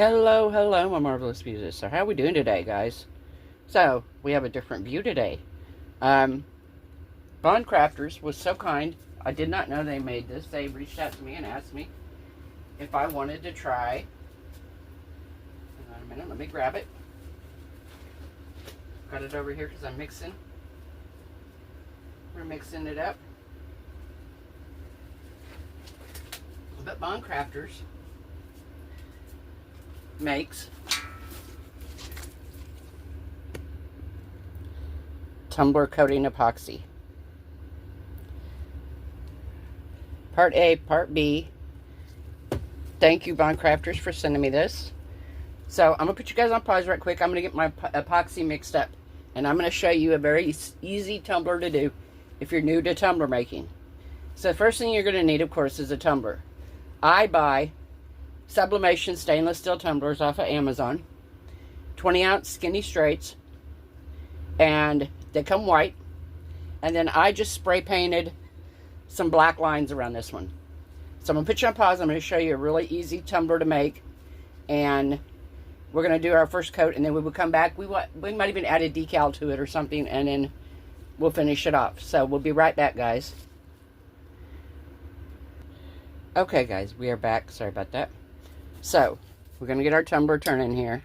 Hello, hello, my marvelous viewers. So, how are we doing today, guys? So, we have a different view today. BondCrafters was so kind. I did not know they made this. They reached out to me and asked me if I wanted to try. Hang on a minute, let me grab it. Got it over here because I'm mixing. We're mixing it up. But BondCrafters makes Tumbler coating epoxy. Part A, Part B. Thank you, BondCrafters, for sending me this. So I'm going to put you guys on pause right quick. I'm going to get my epoxy mixed up. And I'm going to show you a very easy tumbler to do if you're new to tumbler making. So the first thing you're going to need, of course, is a tumbler. I buy sublimation stainless steel tumblers off of Amazon. 20-ounce skinny straights. And they come white. And then I just spray painted some black lines around this one. So I'm going to put you on pause. I'm going to show you a really easy tumbler to make. And we're going to do our first coat, and then we will come back. We might even add a decal to it or something, and then we'll finish it off. So we'll be right back, guys. Okay, guys, we are back. Sorry about that. So we're going to get our tumbler turning here.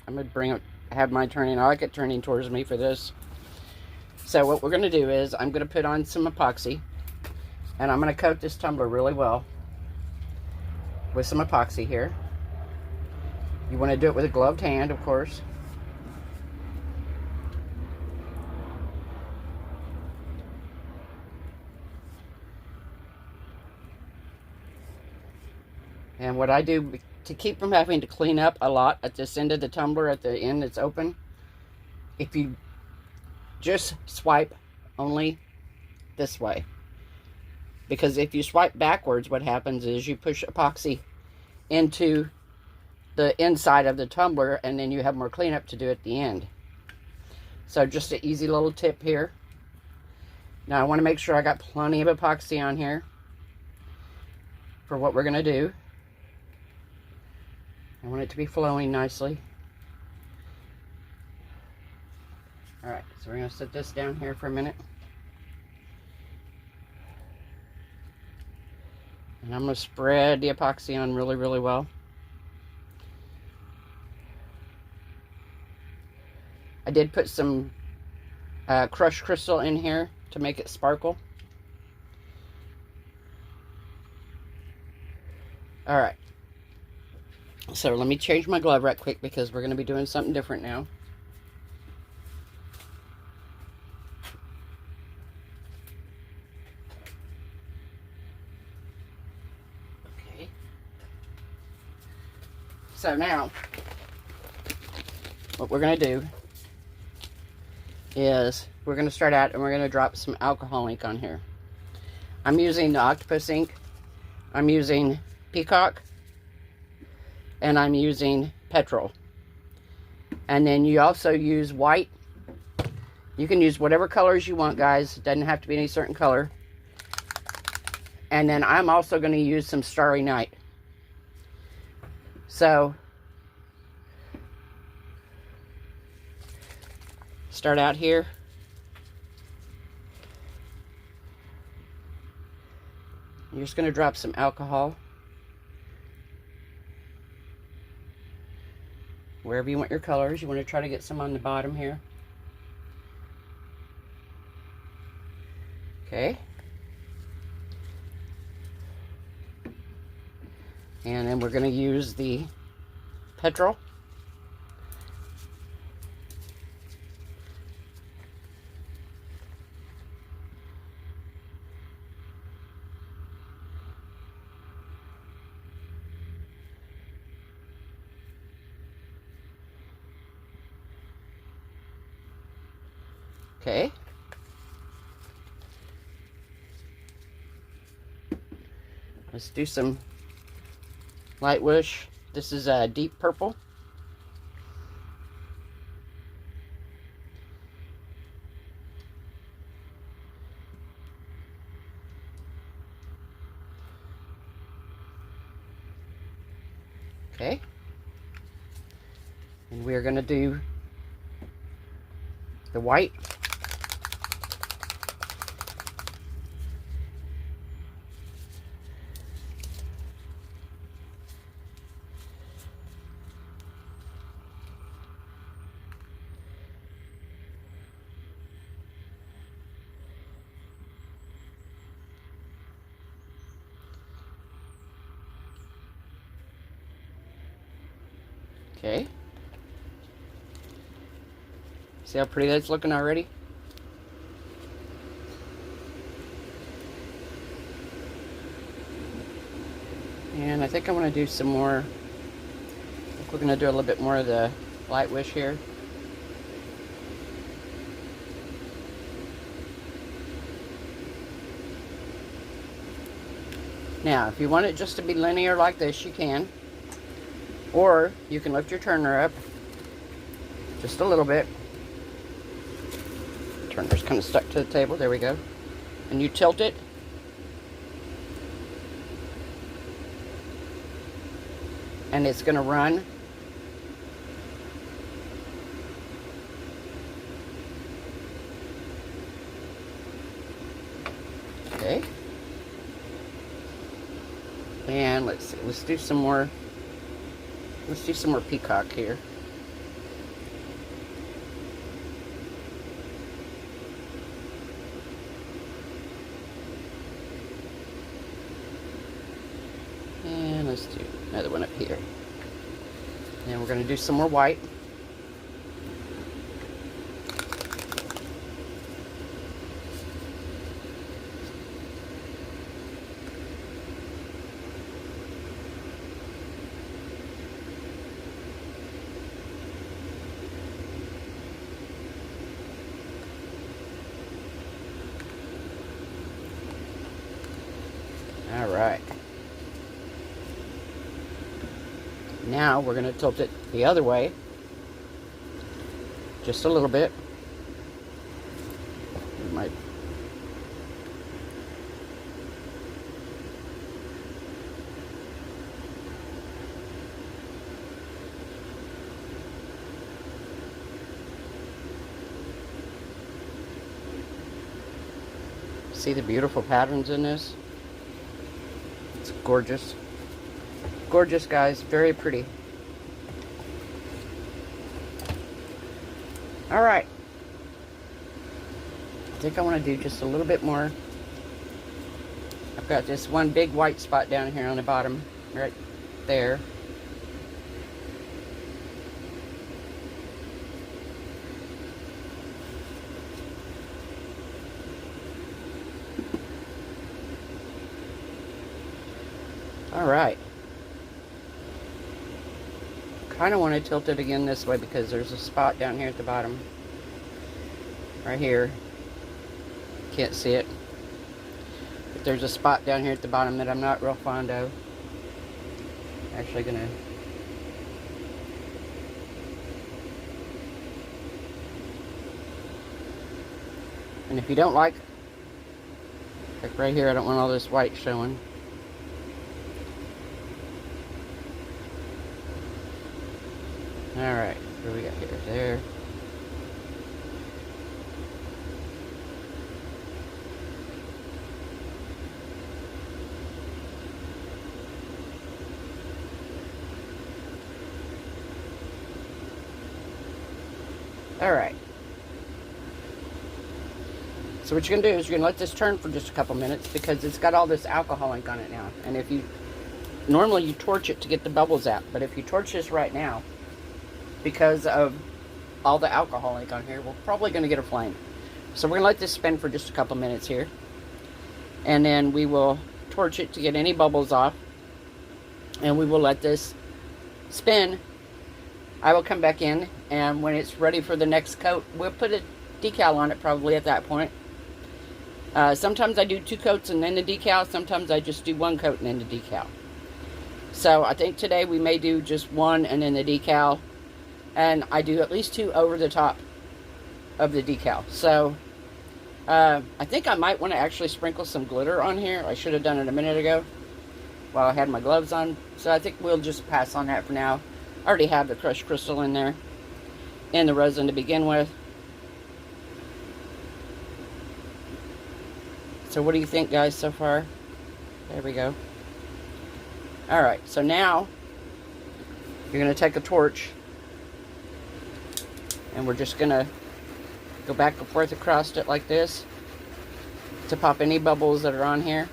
I'm going to have mine turning. I like it turning towards me for this. So what we're going to do is I'm going to put on some epoxy, and I'm going to coat this tumbler really well with some epoxy here. You want to do it with a gloved hand, of course. And what I do to keep from having to clean up a lot at this end of the tumbler, at the end that's open, if you just swipe only this way. Because if you swipe backwards, what happens is you push epoxy into the inside of the tumbler, and then you have more cleanup to do at the end. So just an easy little tip here. Now I want to make sure I got plenty of epoxy on here for what we're going to do. I want it to be flowing nicely. Alright, so we're going to set this down here for a minute. And I'm going to spread the epoxy on really, really well. I did put some crushed crystal in here to make it sparkle. Alright. So let me change my glove right quick because we're going to be doing something different now. Okay. So now, what we're going to do is we're going to start out and we're going to drop some alcohol ink on here. I'm using the octopus ink. I'm using peacock. And I'm using petrol. And then you also use white. You can use whatever colors you want, guys. It doesn't have to be any certain color. And then I'm also going to use some Starry Night. So start out here. You're just going to drop some alcohol wherever you want your colors. You want to try to get some on the bottom here. Okay. And then we're going to use the petrol. Okay. Let's do some light wish. This is a deep purple. Okay. We're going to do the white. Okay. See how pretty that's looking already? And I think I want to do some more. I think we're going to do a little bit more of the light wish here. Now, if you want it just to be linear like this, you can. Or you can lift your turner up just a little bit. Turner's kind of stuck to the table. There we go. And you tilt it. And it's going to run. Okay. And let's see. Let's do some more. Let's do some more peacock here. And let's do another one up here. And we're going to do some more white. All right. Now we're going to tilt it the other way, just a little bit. We might. See the beautiful patterns in this? It's gorgeous. Gorgeous, guys. Very pretty. All right. I think I want to do just a little bit more. I've got this one big white spot down here on the bottom, right there. All right. Kind of want to tilt it again this way because there's a spot down here at the bottom. Right here. Can't see it. But there's a spot down here at the bottom that I'm not real fond of. Actually gonna... And if you don't like right here, I don't want all this white showing. Alright, what do we got here? There. Alright. So what you're going to do is you're going to let this turn for just a couple minutes because it's got all this alcohol ink on it now. And if you, normally you torch it to get the bubbles out, but if you torch this right now, because of all the alcohol ink on here, we're probably going to get a flame. So we're going to let this spin for just a couple minutes here. And then we will torch it to get any bubbles off. And we will let this spin. I will come back in, and when it's ready for the next coat, we'll put a decal on it probably at that point. Sometimes I do 2 coats and then the decal. Sometimes I just do 1 coat and then the decal. So I think today we may do just 1 and then the decal. And I do at least 2 over the top of the decal. So I think I might want to actually sprinkle some glitter on here. I should have done it a minute ago while I had my gloves on. So I think we'll just pass on that for now. I already have the crushed crystal in there. in the resin to begin with. So what do you think, guys, so far? There we go. All right, so now you're going to take a torch and we're just going to go back and forth across it like this to pop any bubbles that are on here.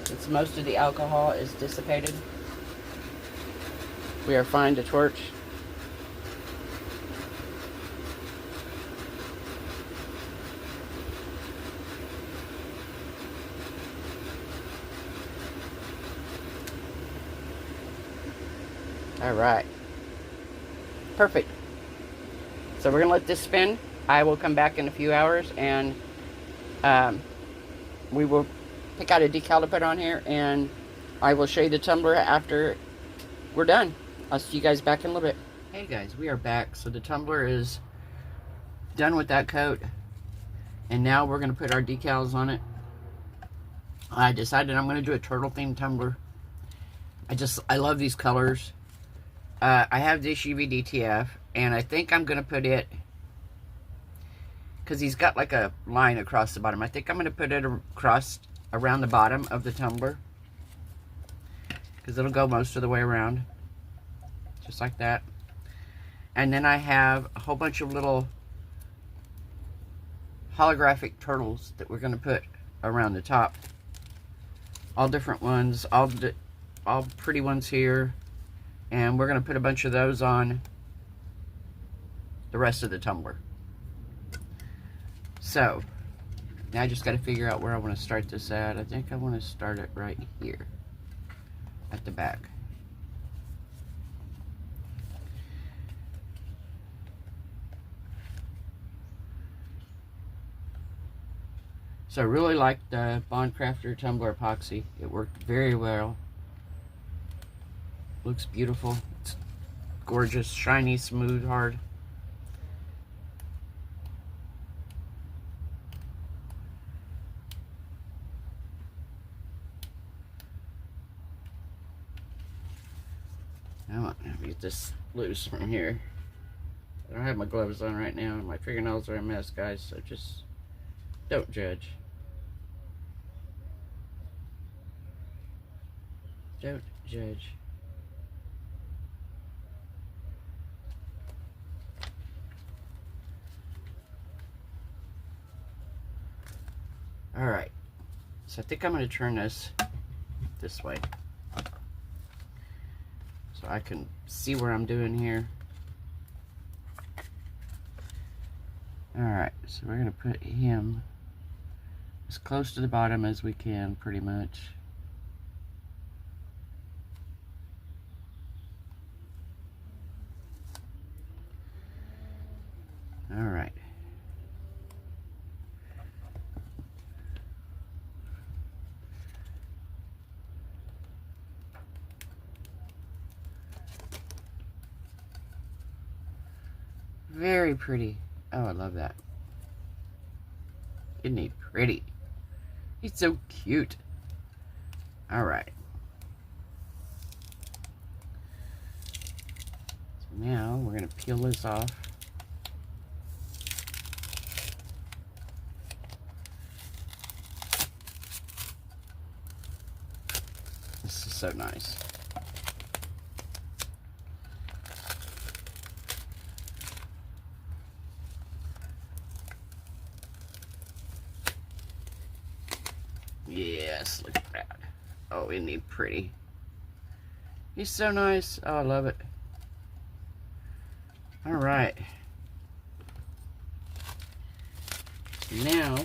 Since most of the alcohol is dissipated, we are fine to torch. All right, perfect. So we're gonna let this spin. I will come back in a few hours and we will pick out a decal to put on here, and I will show you the tumbler after we're done. I'll see you guys back in a little bit. Hey guys, we are back. So the tumbler is done with that coat, and now we're gonna put our decals on it. I decided I'm gonna do a turtle themed tumbler. I love these colors. I have this UV-DTF, and I think I'm gonna put it, because he's got like a line across the bottom. I think I'm gonna put it across around the bottom of the tumbler, because it'll go most of the way around, just like that. And then I have a whole bunch of little holographic turtles that we're gonna put around the top. All different ones, all pretty ones here. And we're going to put a bunch of those on the rest of the tumbler. So, now I just got to figure out where I want to start this at. I think I want to start it right here at the back. So I really like the BondCraftor Tumbler Epoxy. It worked very well. Looks beautiful. It's gorgeous, shiny, smooth, hard. Now let me get this loose from here. I don't have my gloves on right now, and my fingernails are a mess, guys, so just don't judge. Don't judge. Alright, so I think I'm going to turn this way so I can see where I'm doing here. Alright, so we're going to put him as close to the bottom as we can, pretty much. Alright. Very pretty. Oh, I love that. Isn't he pretty? He's so cute. Alright. So now we're going to peel this off. This is so nice. Yes, look at that. Oh, isn't he pretty? He's so nice. Oh, I love it. All right. So now,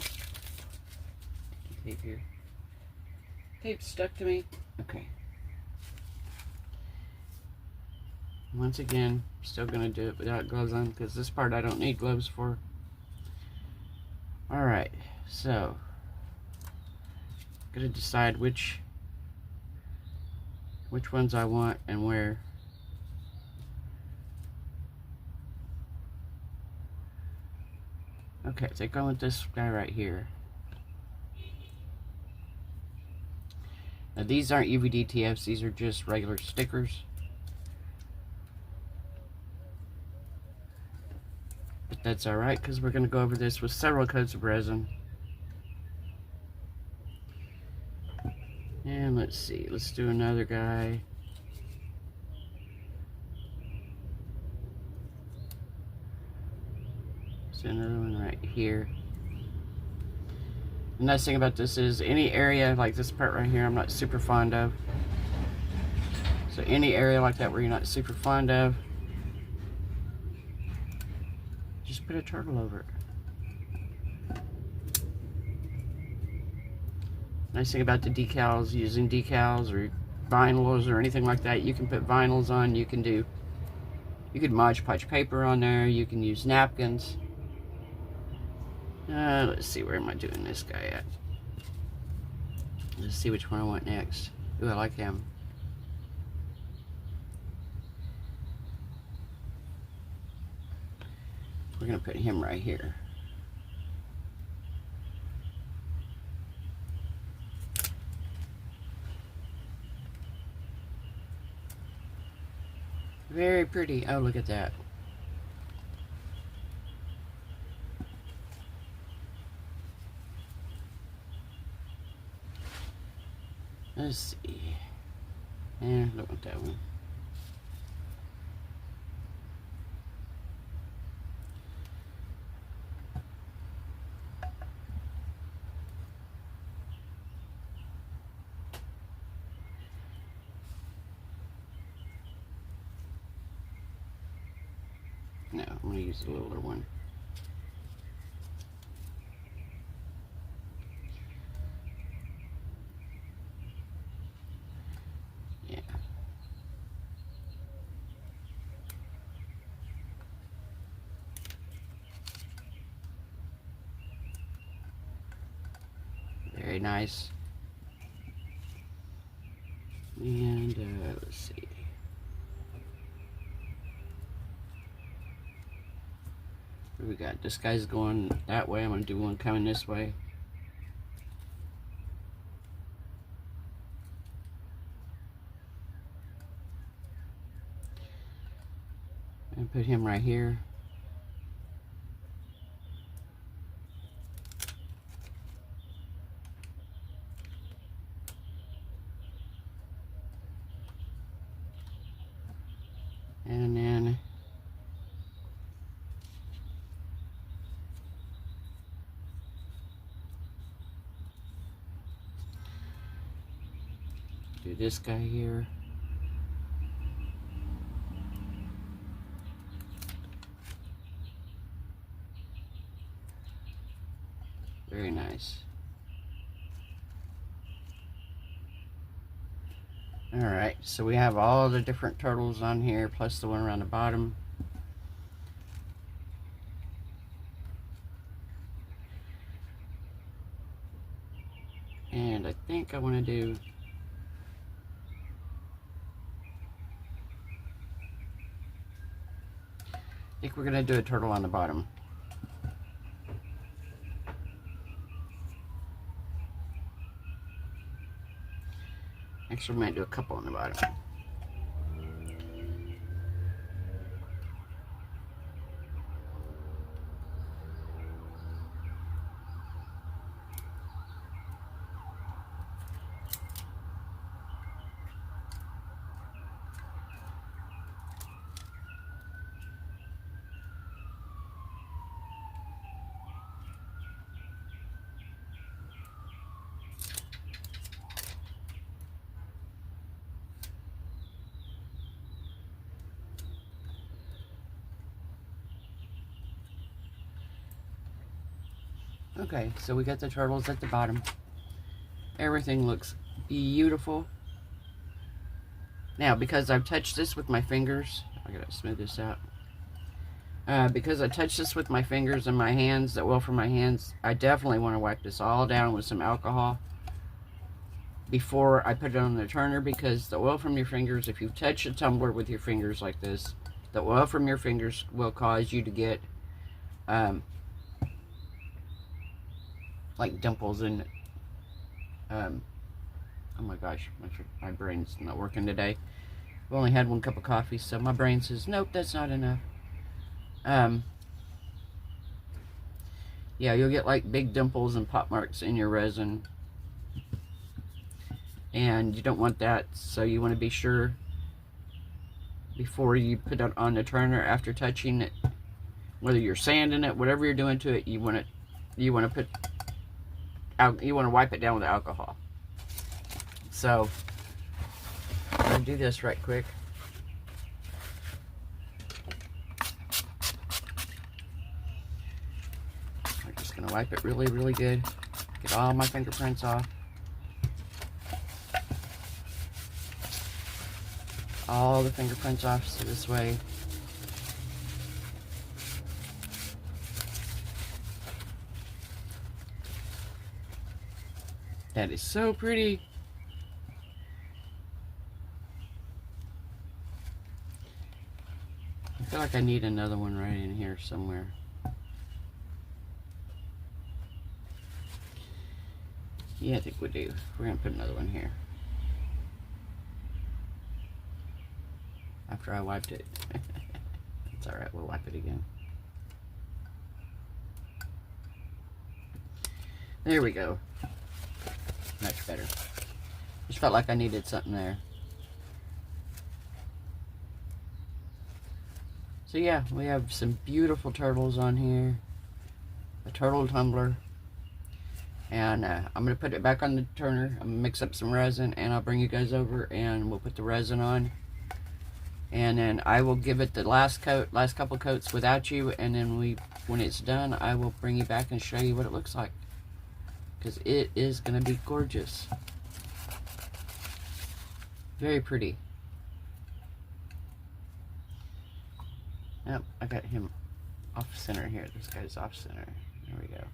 tape here. Tape stuck to me. Okay. Once again, still gonna do it without gloves on because this part I don't need gloves for. All right, so gonna decide which ones I want and where. Okay, so go with this guy right here. Now these aren't UV-DTFs, these are just regular stickers. But that's alright, because we're going to go over this with several coats of resin. And let's see, let's do another guy. So another one right here. The nice thing about this is any area like this part right here I'm not super fond of. So any area like that where you're not super fond of, just put a turtle over it. Nice thing about the decals, using decals or vinyls or anything like that, you can put vinyls on, you could Mod Podge paper on there, you can use napkins. Let's see, where am I doing this guy at? Let's see which one I want next. Ooh, I like him. We're gonna put him right here. Very pretty. Oh, look at that. Let's see. Don't want that one. No, I'm going to use the littler one. Yeah. Very nice. And let's see. What we got? This guy's going that way. I'm going to do one coming this way. And put him right here. And then do this guy here. Very nice. Alright, so we have all the different turtles on here, plus the one around the bottom. And I think I want to do we're going to do a turtle on the bottom. Actually, we might do a couple on the bottom. Okay, so we got the turtles at the bottom. Everything looks beautiful. Now, because I've touched this with my fingers, I gotta smooth this out. Because I touched this with my fingers and my hands, the oil from my hands, I definitely want to wipe this all down with some alcohol before I put it on the turner, because the oil from your fingers, if you touch a tumbler with your fingers like this, the oil from your fingers will cause you to get like dimples in it. Oh my gosh, my brain's not working today. I've only had one cup of coffee, so my brain says, nope, that's not enough. Yeah, you'll get like big dimples and pop marks in your resin. And you don't want that, so you want to be sure before you put it on the turner, after touching it, whether you're sanding it, whatever you're doing to it, you want to wipe it down with alcohol. So I'm gonna do this right quick. I'm just gonna wipe it really, really good. Get all my fingerprints off. All the fingerprints off, so this way that is so pretty. I feel like I need another one right in here somewhere. Yeah, I think we do. We're gonna put another one here after I wiped it. It's all right, we'll wipe it again. There we go. Much better. Just felt like I needed something there. So yeah, we have some beautiful turtles on here. A turtle tumbler. And I'm going to put it back on the turner. I'm going to mix up some resin, and I'll bring you guys over and we'll put the resin on. And then I will give it the last couple coats without you, and then when it's done, I will bring you back and show you what it looks like. Because it is going to be gorgeous. Very pretty. Yep, I got him off center here. This guy's off center. There we go.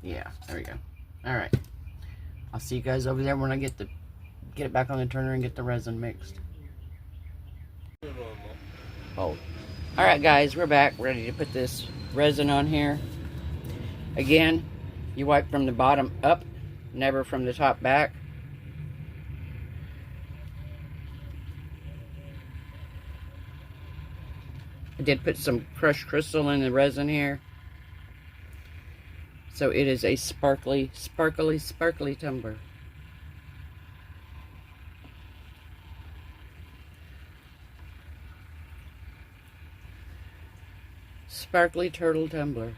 Yeah, there we go. All right. I'll see you guys over there when I get it back on the turner and get the resin mixed. Oh. All right, guys, we're back. Ready to put this resin on here. Again, you wipe from the bottom up, never from the top back. I did put some crushed crystal in the resin here. So it is a sparkly, sparkly, sparkly tumbler. Sparkly turtle tumbler.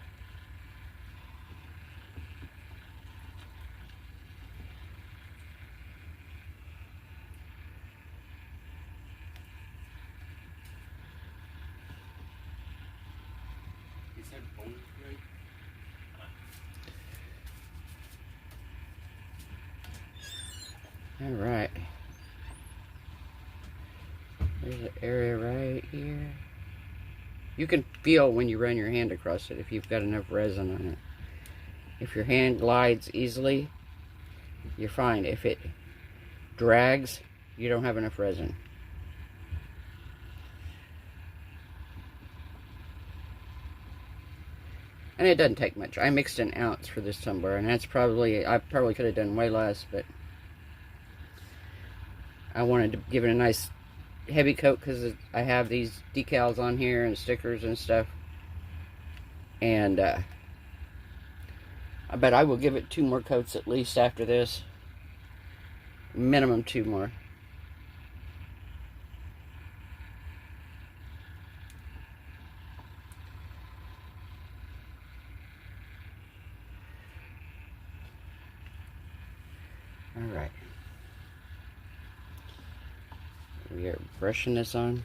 All right. There's an area right here. You can feel when you run your hand across it if you've got enough resin on it. If your hand glides easily, you're fine. If it drags, you don't have enough resin. And it doesn't take much. I mixed an ounce for this tumbler, and that's I probably could have done way less, but I wanted to give it a nice heavy coat because I have these decals on here and stickers and stuff. And but I will give it 2 more coats at least after this. Minimum 2 more. All right. We are brushing this on.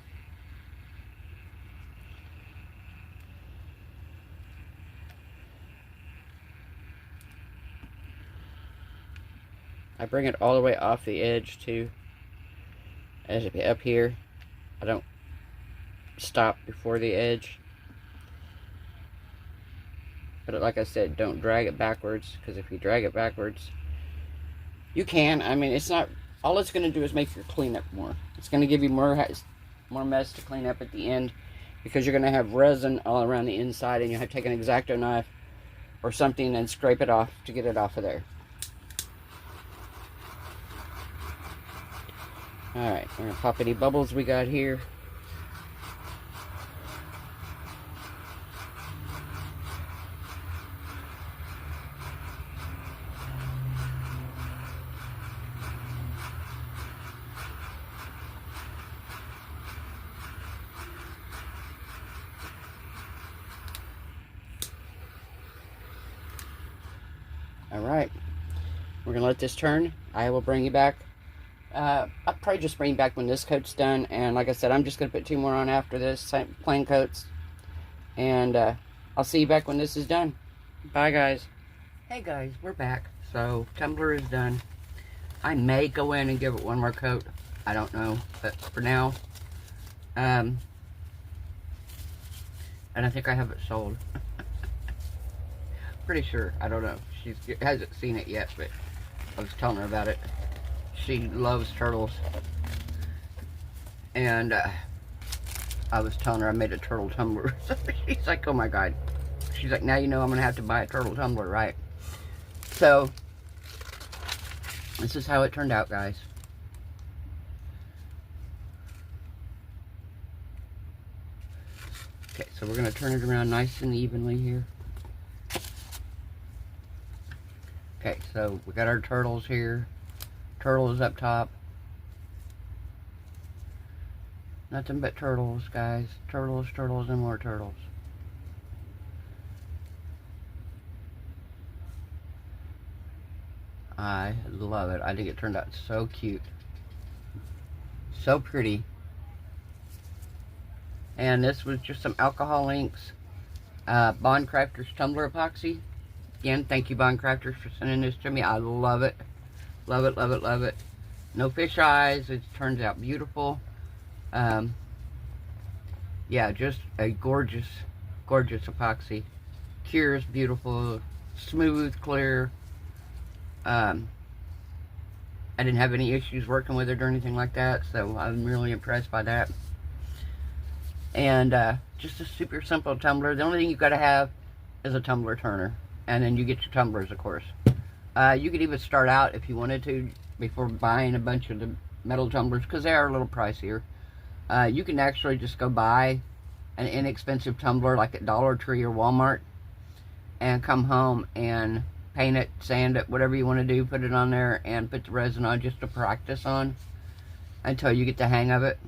I bring it all the way off the edge too. As it be up here, I don't stop before the edge. But like I said, don't drag it backwards, because if you drag it backwards, you can. I mean, it's not. All it's going to do is make your cleanup more. It's going to give you more mess to clean up at the end, because you're going to have resin all around the inside, and you have to take an X-Acto knife or something and scrape it off to get it off of there. Alright, we're going to pop any bubbles we got here. Alright. We're going to let this turn. I will bring you back. I'll probably just bring you back when this coat's done. And like I said, I'm just going to put 2 more on after this. Plain coats. And I'll see you back when this is done. Bye, guys. Hey, guys. We're back. So, Tumbler is done. I may go in and give it 1 more coat. I don't know. But for now... and I think I have it sold. Pretty sure. I don't know. She hasn't seen it yet, but I was telling her about it. She loves turtles. And I was telling her I made a turtle tumbler. She's like, oh my God. She's like, now you know I'm going to have to buy a turtle tumbler, right? So, this is how it turned out, guys. Okay, so we're going to turn it around nice and evenly here. Okay, so we got our turtles here. Turtles up top. Nothing but turtles, guys. Turtles, turtles, and more turtles. I love it. I think it turned out so cute. So pretty. And this was just some alcohol inks. BondCraftor's Tumbler Epoxy. Again, thank you, BondCrafters, for sending this to me. I love it. Love it, love it, love it. No fish eyes. It turns out beautiful. Yeah, just a gorgeous, gorgeous epoxy. Cures beautiful. Smooth, clear. I didn't have any issues working with it or anything like that, so I'm really impressed by that. And just a super simple tumbler. The only thing you've got to have is a tumbler turner. And then you get your tumblers, of course. You could even start out, if you wanted to, before buying a bunch of the metal tumblers, because they are a little pricier. You can actually just go buy an inexpensive tumbler like at Dollar Tree or Walmart and come home and paint it, sand it, whatever you want to do, put it on there and put the resin on just to practice on until you get the hang of it.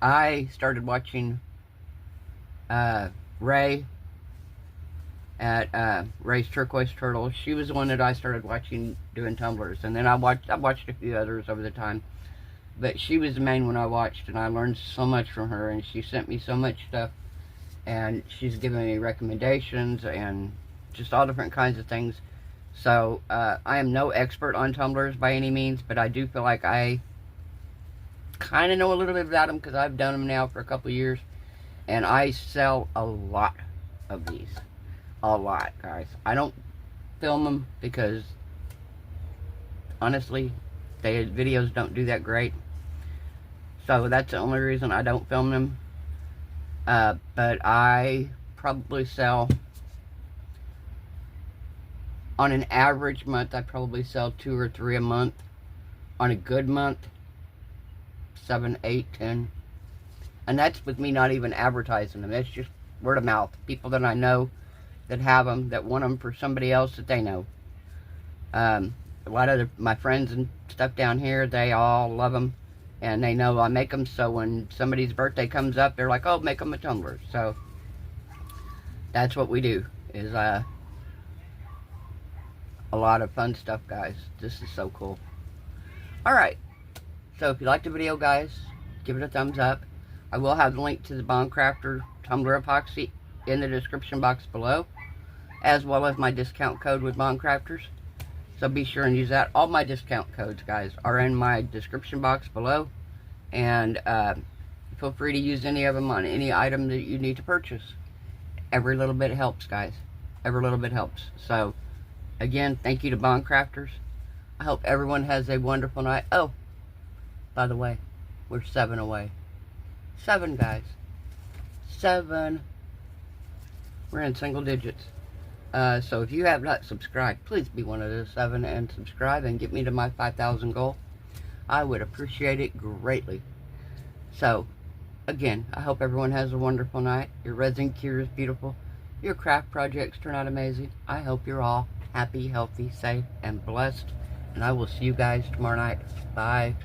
I started watching Ray at Ray's Turquoise Turtles. She was the one that I started watching doing tumblers, and then I watched a few others over the time, but she was the main one I watched, and I learned so much from her, and she sent me so much stuff, and she's given me recommendations and just all different kinds of things. So I am no expert on tumblers by any means, but I do feel like I kind of know a little bit about them because I've done them now for a couple of years, and I sell a lot of these. A lot, guys. I don't film them because honestly the videos don't do that great, so that's the only reason I don't film them. But I probably sell, on an average month, I probably sell 2 or 3 a month. On a good month, 7, 8, 10. And that's with me not even advertising them. That's just word of mouth. People that I know that have them, that want them for somebody else that they know. A lot of my friends and stuff down here, they all love them. And they know I make them, so when somebody's birthday comes up, they're like, oh, make them a tumbler. So that's what we do, is a lot of fun stuff, guys. This is so cool. Alright, so if you liked the video, guys, give it a thumbs up. I will have the link to the BondCraftor Tumbler Epoxy in the description box below, as well as my discount code with BondCrafters. So be sure and use that. All my discount codes, guys, are in my description box below. And feel free to use any of them on any item that you need to purchase. Every little bit helps, guys. Every little bit helps. So, again, thank you to BondCrafters. I hope everyone has a wonderful night. Oh, by the way, we're 7 away. 7, guys. 7. We're in single digits. So if you have not subscribed, please be one of the 7 and subscribe and get me to my 5,000 goal. I would appreciate it greatly. So, again, I hope everyone has a wonderful night. Your resin cure is beautiful. Your craft projects turn out amazing. I hope you're all happy, healthy, safe, and blessed. And I will see you guys tomorrow night. Bye.